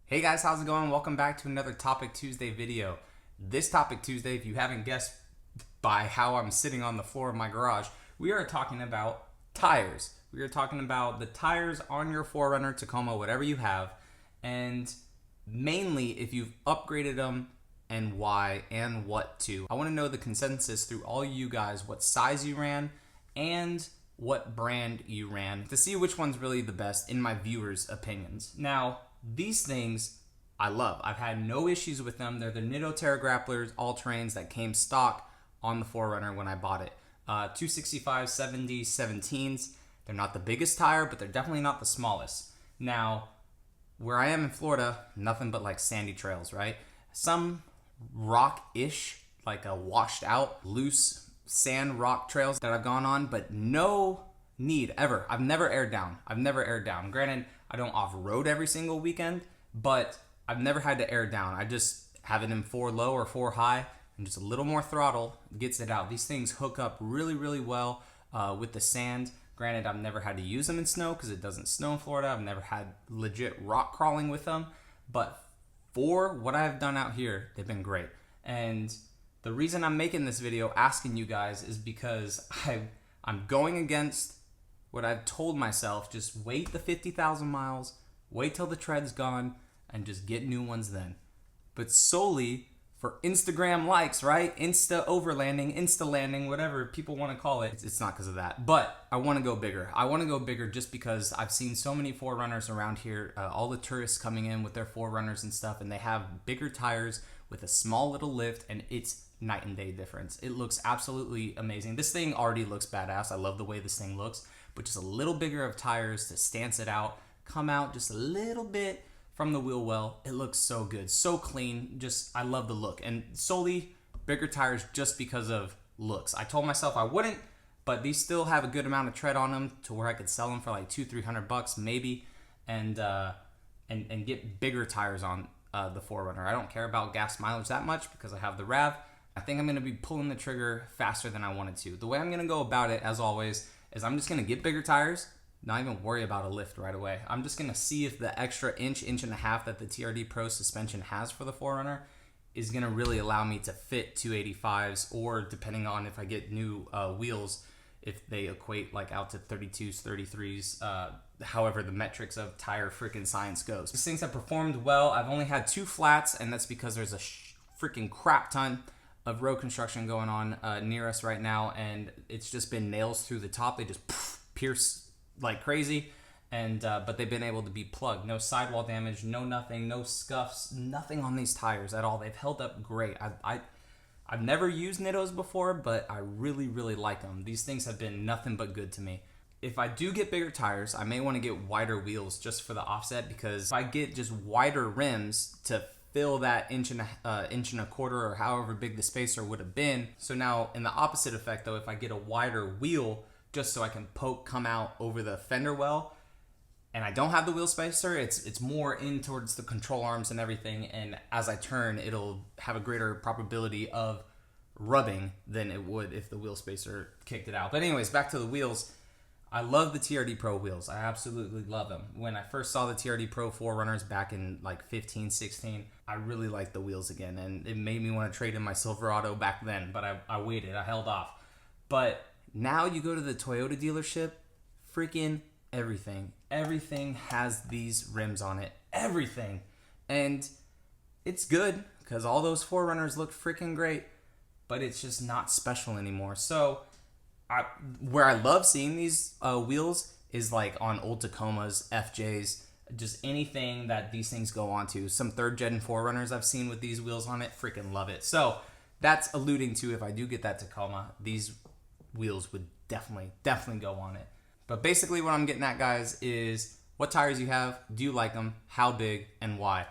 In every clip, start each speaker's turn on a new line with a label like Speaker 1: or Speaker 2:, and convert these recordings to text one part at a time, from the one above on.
Speaker 1: Hey guys, how's it going? Welcome back to another Topic Tuesday video. This Topic Tuesday, if you haven't guessed by how I'm sitting on the floor of my garage, we are talking about tires. We are talking about the tires on your 4Runner, Tacoma, whatever you have, and mainly if you've upgraded them and why and what to. I want to know the consensus through all you guys, what size you ran and what brand you ran to see which one's really the best in my viewers' opinions. Now, these things I love. I've had no issues with them. They're the Nitto Terra Grapplers all-terrains that came stock on the 4Runner when I bought it. 265 70 17s. They're not the biggest tire, but they're definitely not the smallest. Now, where I am in Florida, nothing but like sandy trails, right? Some rock-ish, like a washed out, loose sand rock trails that I've gone on, but no need ever. I've never aired down. Granted, I don't off-road every single weekend, but I've never had to air down. I just have it in 4 low or 4 high, and just a little more throttle gets it out. These things hook up really, really well with the sand. Granted, I've never had to use them in snow because it doesn't snow in Florida. I've never had legit rock crawling with them, but for what I've done out here, they've been great. And the reason I'm making this video asking you guys is because I'm going against what I've told myself. Just wait the 50,000 miles, wait till the tread's gone, and just get new ones then. But solely for Instagram likes, right? Insta overlanding, Insta landing, whatever people want to call it. It's not because of that. But I want to go bigger. I want to go bigger just because I've seen so many 4Runners around here. All the tourists coming in with their 4Runners and stuff, and they have bigger tires with a small little lift, and it's night and day difference. It looks absolutely amazing. This thing already looks badass. I love the way this thing looks, but just a little bigger of tires to stance it out, come out just a little bit from the wheel well. It looks so good, so clean. Just, I love the look. And solely bigger tires just because of looks. I told myself I wouldn't, but these still have a good amount of tread on them to where I could sell them for like $200-300 maybe, and get bigger tires on the 4Runner. I don't care about gas mileage that much because I have the RAV. I think I'm going to be pulling the trigger faster than I wanted to. The way I'm going to go about it, as always, is I'm just going to get bigger tires, not even worry about a lift right away. I'm just going to see if the extra inch and a half that the TRD Pro suspension has for the 4Runner is going to really allow me to fit 285s, or depending on if I get new wheels, if they equate like out to 32s, 33s, however the metrics of tire freaking science goes. These things have performed well. I've only had 2 flats, and that's because there's a freaking crap ton of road construction going on near us right now, and it's just been nails through the top. They just pierce like crazy, and but they've been able to be plugged. No sidewall damage, no nothing, no scuffs, nothing on these tires at all. They've held up great. I've never used Nittos before, but I really, really like them. These things have been nothing but good to me. If I do get bigger tires, I may want to get wider wheels just for the offset, because if I get just wider rims to fill that inch and a quarter, or however big the spacer would have been. So now in the opposite effect though, if I get a wider wheel just so I can come out over the fender well, and I don't have the wheel spacer, it's more in towards the control arms and everything, and as I turn, it'll have a greater probability of rubbing than it would if the wheel spacer kicked it out. But anyways, back to the wheels. I love the TRD Pro wheels. I absolutely love them. When I first saw the TRD Pro 4Runners back in like 15, 16, I really liked the wheels again, and it made me want to trade in my Silverado back then, but I waited, I held off. But now you go to the Toyota dealership, freaking everything has these rims on it, everything. And it's good because all those 4Runners look freaking great, but it's just not special anymore. So where I love seeing these wheels is like on old Tacomas, FJs, just anything that these things go onto. Some 3rd gen 4Runners I've seen with these wheels on it, freaking love it. So that's alluding to, if I do get that Tacoma, these wheels would definitely go on it. But basically what I'm getting at, guys, is what tires you have, do you like them, how big, and why.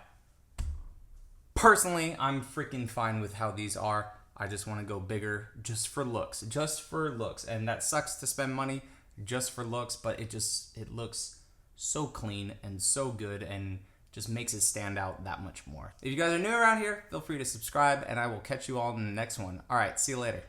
Speaker 1: Personally, I'm freaking fine with how these are. I just want to go bigger just for looks, and that sucks to spend money just for looks, but it looks so clean and so good, and just makes it stand out that much more. If you guys are new around here, feel free to subscribe, and I will catch you all in the next one. All right, see you later.